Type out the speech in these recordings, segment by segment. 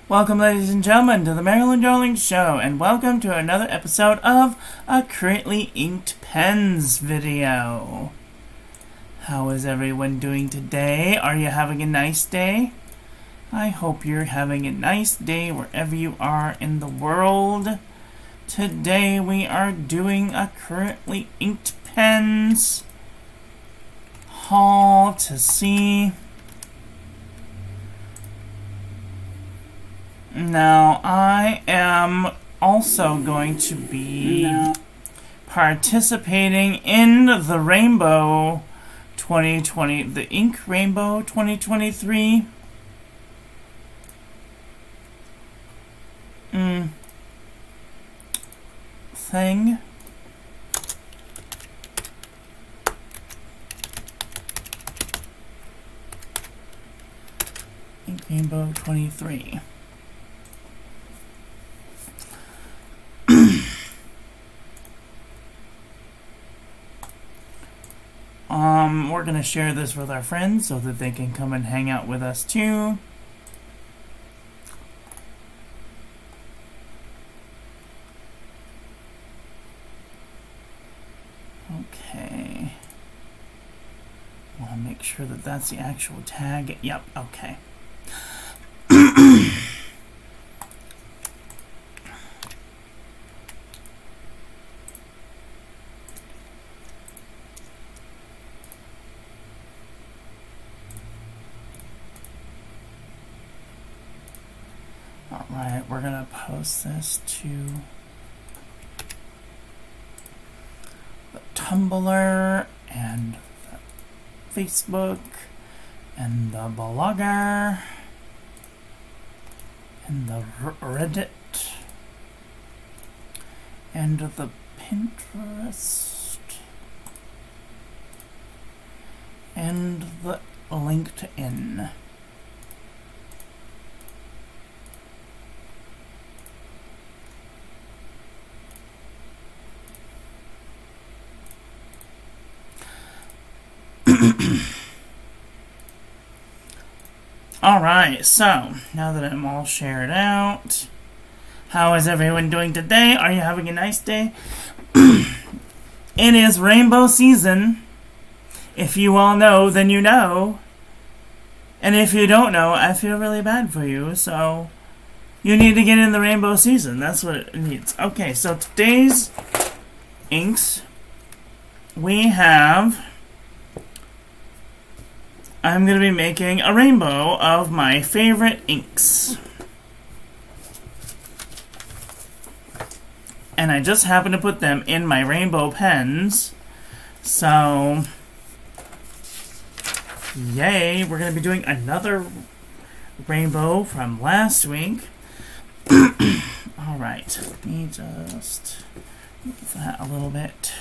Welcome, ladies and gentlemen, to the Marilyn Darling Show, and welcome to another episode of a Currently Inked Pens video. How is everyone doing today? Are you having a nice day? I hope you're having a nice day wherever you are in the world. Today we are doing a Currently Inked Pens haul to see. Now, I am also going to be participating in the Rainbow 2020, the Ink Rainbow 2023 thing. Ink Rainbow 23. We're going to share this with our friends so that they can come and hang out with us too. Okay. I want to make sure that that's the actual tag. Yep, okay. Alright, we're going to post this to the Tumblr and the Facebook and the Blogger and the Reddit and the Pinterest and the LinkedIn. Alright, so now that I'm all shared out, how is everyone doing today? Are you having a nice day? It is rainbow season. If you all know, then you know. And if you don't know, I feel really bad for you, so you need to get in the rainbow season. That's what it needs. Okay, so today's inks, we have... I'm going to be making a rainbow of my favorite inks. And I just happen to put them in my rainbow pens. So, yay, we're going to be doing another rainbow from last week. Alright, let me just move that a little bit.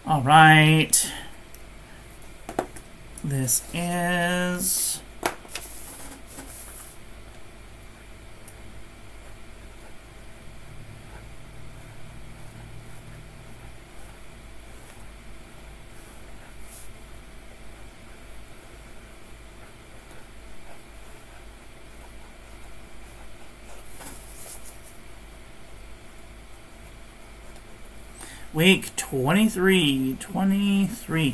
Alright. This is week 23.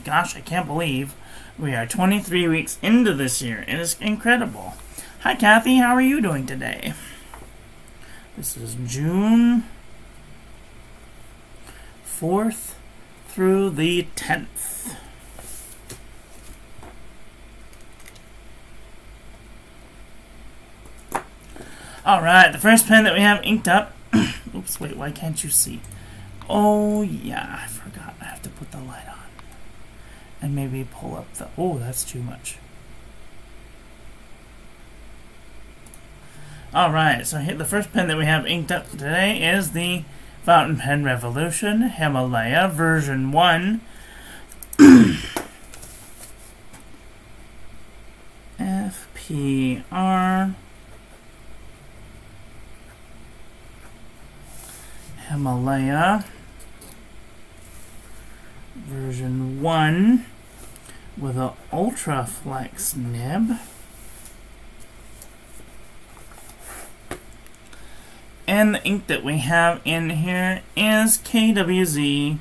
Gosh, I can't believe we are 23 weeks into this year. It is incredible. Hi, Kathy. How are you doing today? This is June 4th through the 10th. Alright, the first pen that we have inked up. Oops, wait, why can't you see? Oh, yeah, I forgot. I have to put the light on. And maybe pull up the... Oh, that's too much. Alright, so the first pen that we have inked up today is the Fountain Pen Revolution Himalaya version 1. FPR Himalaya version 1 with an Ultra Flex nib. And the ink that we have in here is KWZ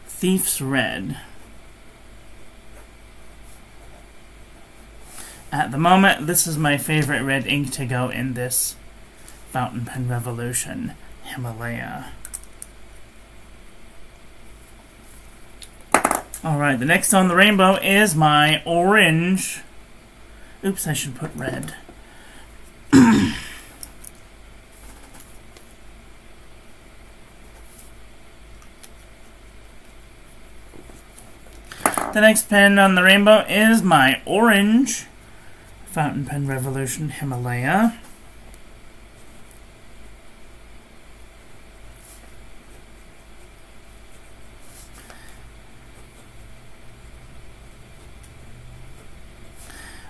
Thief's Red. At the moment, this is my favorite red ink to go in this Fountain Pen Revolution Himalaya. Alright, the next on the rainbow is my orange. Oops, I should put red. The next pen on the rainbow is my orange Fountain Pen Revolution Himalaya.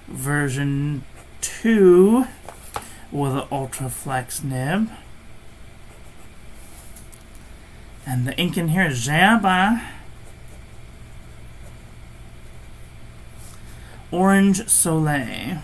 Version 2 with an Ultra Flex nib. And the ink in here is Jamba Orange Soleil.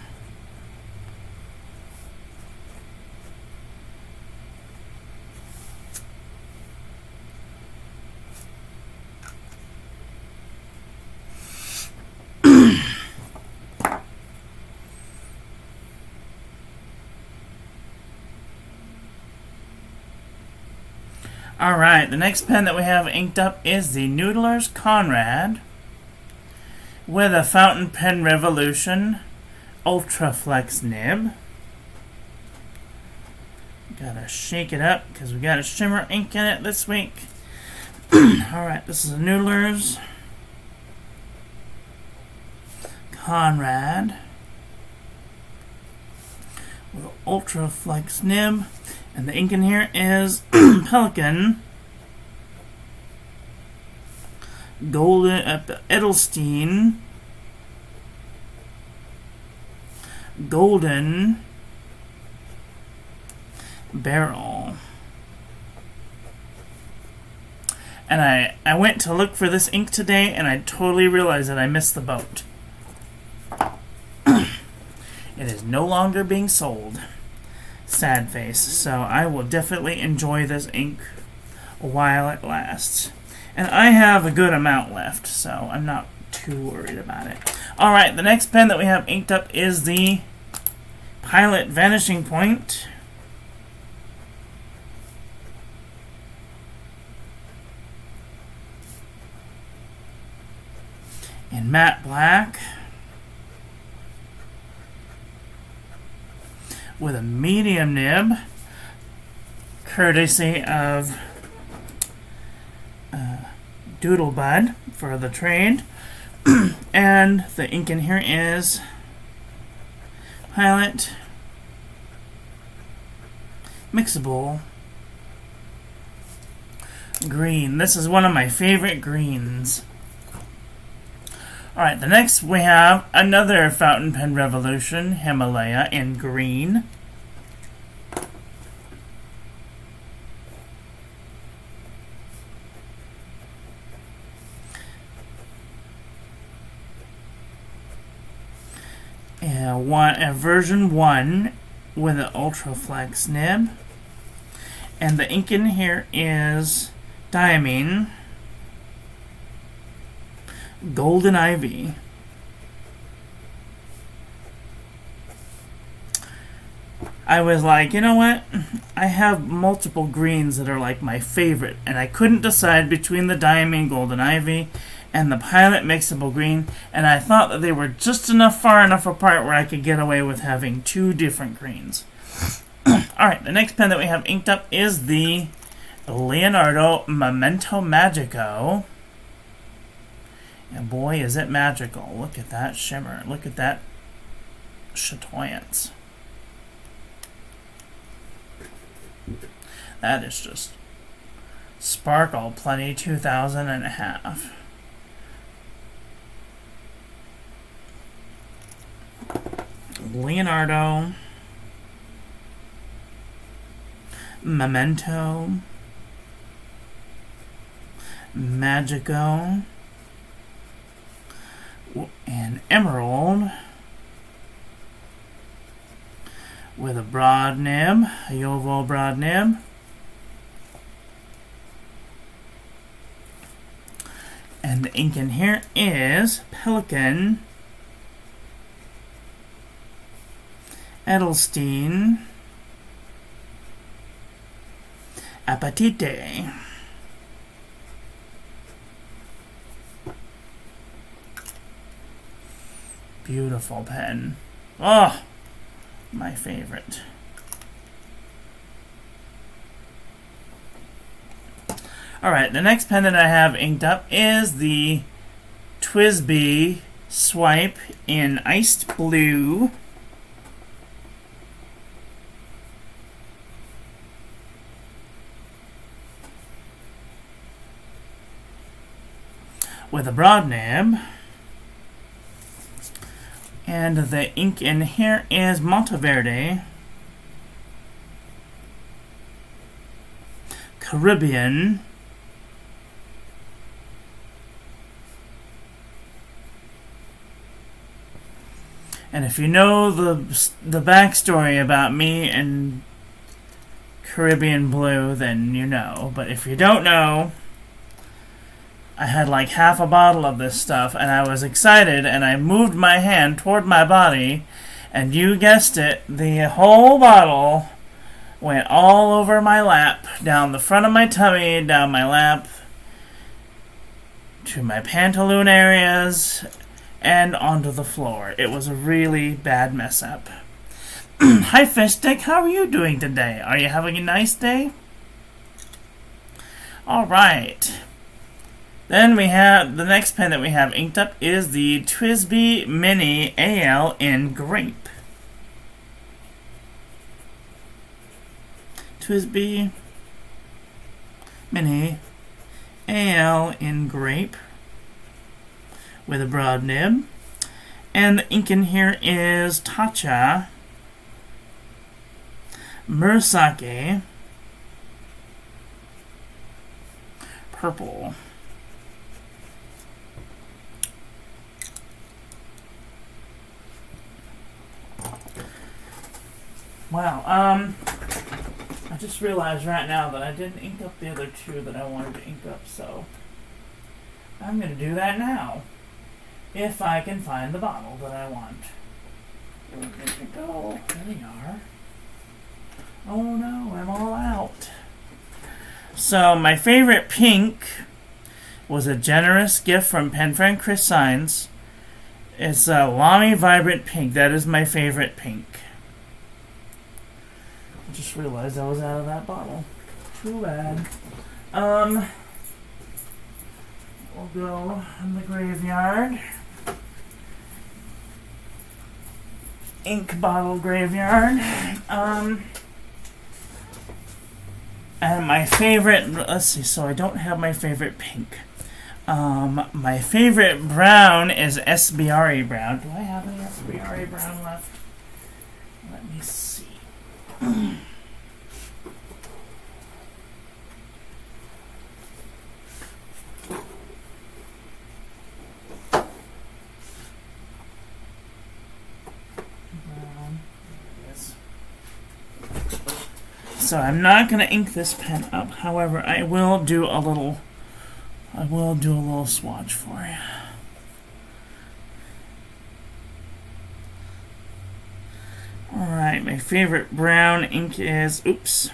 Alright, the next pen that we have inked up is the Noodler's Conrad with a Fountain Pen Revolution Ultra Flex nib. Gotta shake it up because we got a shimmer ink in it this week. Alright, this is a Noodler's Conrad with an Ultra Flex nib. And the ink in here is Pelikan Golden Edelstein Golden Barrel. And I went to look for this ink today and I totally realized that I missed the boat. It is no longer being sold. Sad face. So I will definitely enjoy this ink while it lasts. And I have a good amount left, so I'm not too worried about it. Alright, the next pen that we have inked up is the Pilot Vanishing Point. In matte black. With a medium nib, courtesy of Doodlebud for the trade. And the ink in here is Pilot Mixable Green. This is one of my favorite greens. Alright, the next we have another Fountain Pen Revolution Himalaya in green. Version 1 with an Ultra Flex nib. And the ink in here is Diamine Golden Ivy. I was like, you know what? I have multiple greens that are like my favorite, and I couldn't decide between the Diamine Golden Ivy and the Pilot Mixable Green, and I thought that they were just far enough apart where I could get away with having two different greens. Alright, the next pen that we have inked up is the Leonardo Memento Magico. And boy, is it magical. Look at that shimmer. Look at that chatoyance. That is just sparkle plenty 2000 and a half. Leonardo Memento Magico and Emerald with a broad nib, a Jowo broad nib. And the ink in here is Pelikan, Edelstein, Apatite. Beautiful pen. Oh, my favorite. Alright, the next pen that I have inked up is the TWSBI Swipe in Iced Blue. With a broad nib. And the ink in here is Monteverde, Caribbean, and if you know the backstory about me and Caribbean Blue, then you know. But if you don't know, I had like half a bottle of this stuff, and I was excited, and I moved my hand toward my body, and you guessed it, the whole bottle went all over my lap, down the front of my tummy, down my lap, to my pantaloon areas, and onto the floor. It was a really bad mess up. Hi, Fish Stick, how are you doing today? Are you having a nice day? Alright. Then we have, the next pen that we have inked up is the TWSBI Mini AL in Grape. TWSBI Mini AL in Grape with a broad nib. And the ink in here is Tatcha, Murasake, Purple. Wow, I just realized right now that I didn't ink up the other two that I wanted to ink up, so I'm going to do that now. If I can find the bottle that I want. Where did it go? There they are. Oh no, I'm all out. So my favorite pink was a generous gift from pen friend Chris Signs. It's a Lamy Vibrant Pink. That is my favorite pink. I just realized I was out of that bottle. Too bad. We'll go in the graveyard. Ink bottle graveyard. And my favorite, let's see, so I don't have my favorite pink. My favorite brown is SBRE brown. Do I have any SBRE brown left? Let me see. So I'm not going to ink this pen up. However, I will do a little swatch for you. Alright, my favorite brown ink is, oops.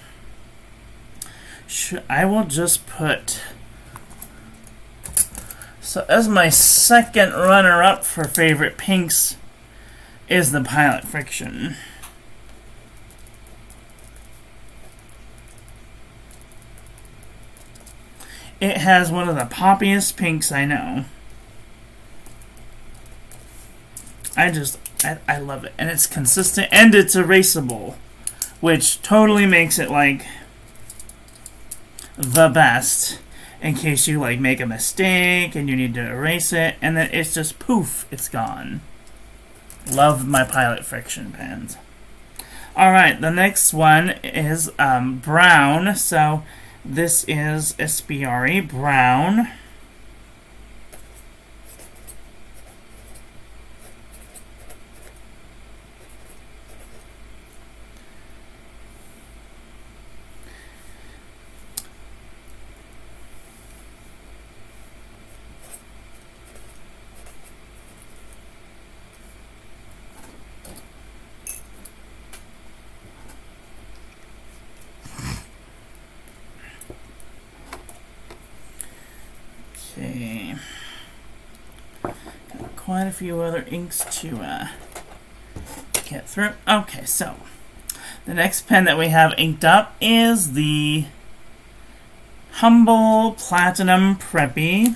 I will just put, so as my second runner-up for favorite pinks is the Pilot Friction. It has one of the poppiest pinks I know. I love it. And it's consistent and it's erasable, which totally makes it like the best in case you like make a mistake and you need to erase it, and then it's just poof, it's gone. Love my Pilot Friction pens. Alright, the next one is brown. So this is SBRE brown. quite a few other inks to get through. Okay, so the next pen that we have inked up is the Humble Platinum Preppy.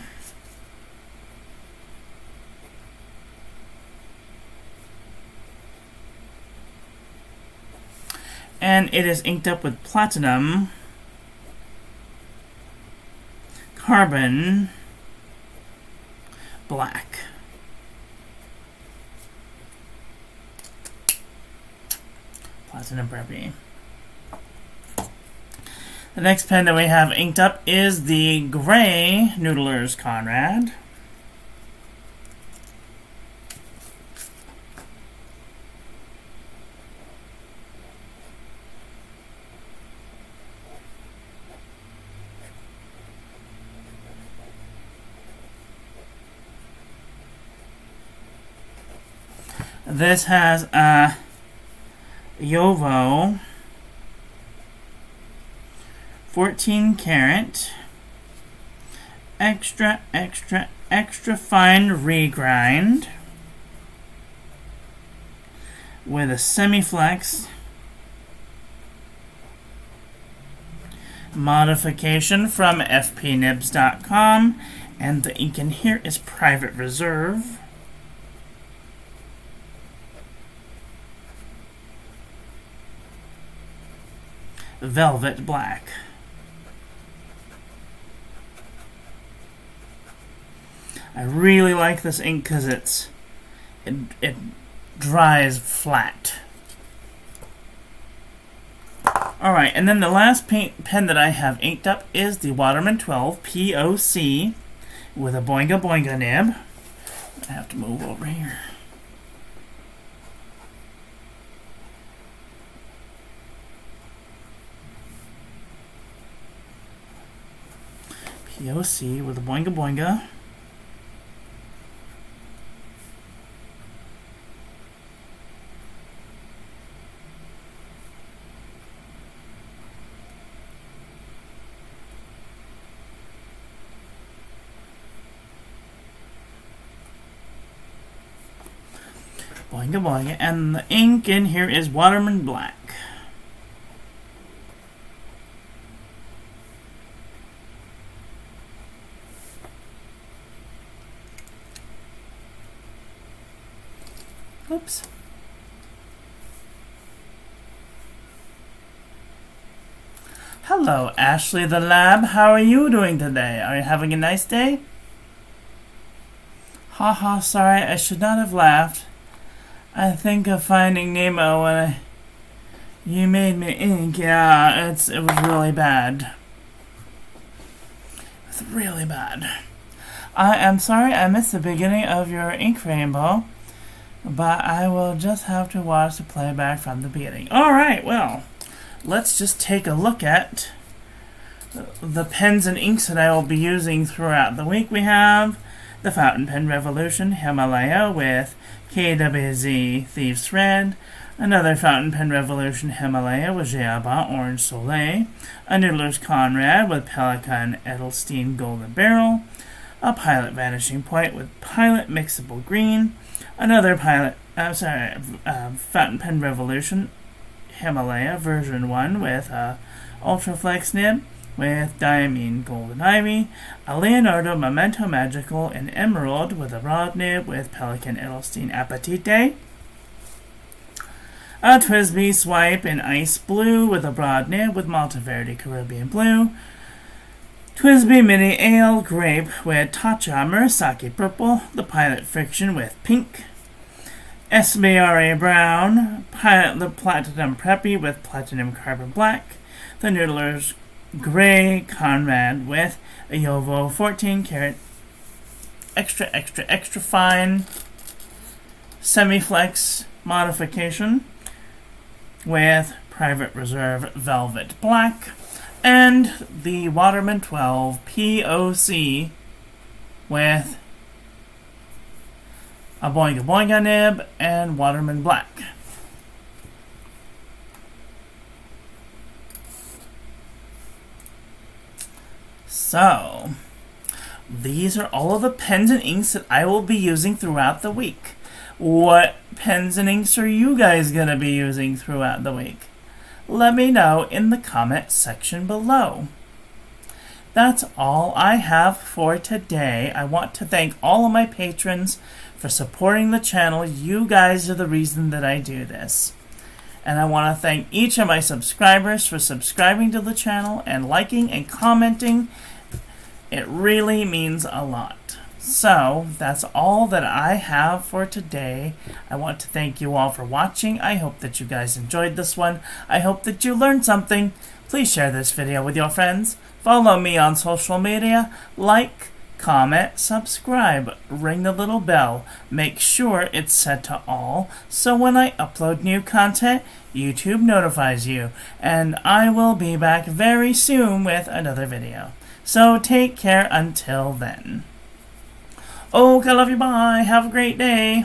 And it is inked up with Platinum, Carbon, Black. Platinum Preppy. The next pen that we have inked up is the Gray Noodler's Conrad. This has a Jowo 14 karat extra fine regrind with a semi-flex modification from fpnibs.com, and the ink in here is Private Reserve. Velvet Black. I really like this ink because it dries flat. Alright, and then the last pen that I have inked up is the Waterman 12 POC with a Boinga Boinga nib. I have to move over here. POC with a Boinga Boinga. Boinga Boinga, and the ink in here is Waterman Black. Oops. Hello, Ashley the Lab. How are you doing today? Are you having a nice day? Haha, sorry, I should not have laughed. I think of Finding Nemo when you made me ink. Yeah, it was really bad. It's really bad. I am sorry I missed the beginning of your ink rainbow, but I will just have to watch the playback from the beginning. Alright, well, let's just take a look at the pens and inks that I will be using throughout the week. We have the Fountain Pen Revolution Himalaya with KWZ Thieves Red, another Fountain Pen Revolution Himalaya with Djaba Orange Soleil, a Noodler's Conrad with Pelikan Edelstein Golden Barrel, a Pilot Vanishing Point with Pilot Mixable Green, another Fountain Pen Revolution Himalaya version 1 with Ultra Flex nib with Diamine Golden Ivy, a Leonardo Memento Magical in Emerald with a rod nib with Pelikan Edelstein Apatite, a Twisby Swipe in Ice Blue with a broad nib with Monteverde Caribbean Blue, Twisby Mini Ale Grape with Tatcha Murasaki Purple, the Pilot Friction with Pink, SBRA Brown, the Platinum Preppy with Platinum Carbon Black, the Noodler's Gray Conrad with a Jowo 14 karat extra fine semi-flex modification with Private Reserve Velvet Black, and the Waterman 12 POC with a Boinga Boinga nib and Waterman Black. So, these are all of the pens and inks that I will be using throughout the week. What pens and inks are you guys going to be using throughout the week? Let me know in the comment section below. That's all I have for today. I want to thank all of my patrons for supporting the channel. You guys are the reason that I do this. And I want to thank each of my subscribers for subscribing to the channel and liking and commenting. It really means a lot. So, that's all that I have for today. I want to thank you all for watching. I hope that you guys enjoyed this one. I hope that you learned something. Please share this video with your friends. Follow me on social media. Like, comment, subscribe, ring the little bell. Make sure it's set to all, so when I upload new content, YouTube notifies you. And I will be back very soon with another video. So take care until then. Okay, I love you, bye. Have a great day.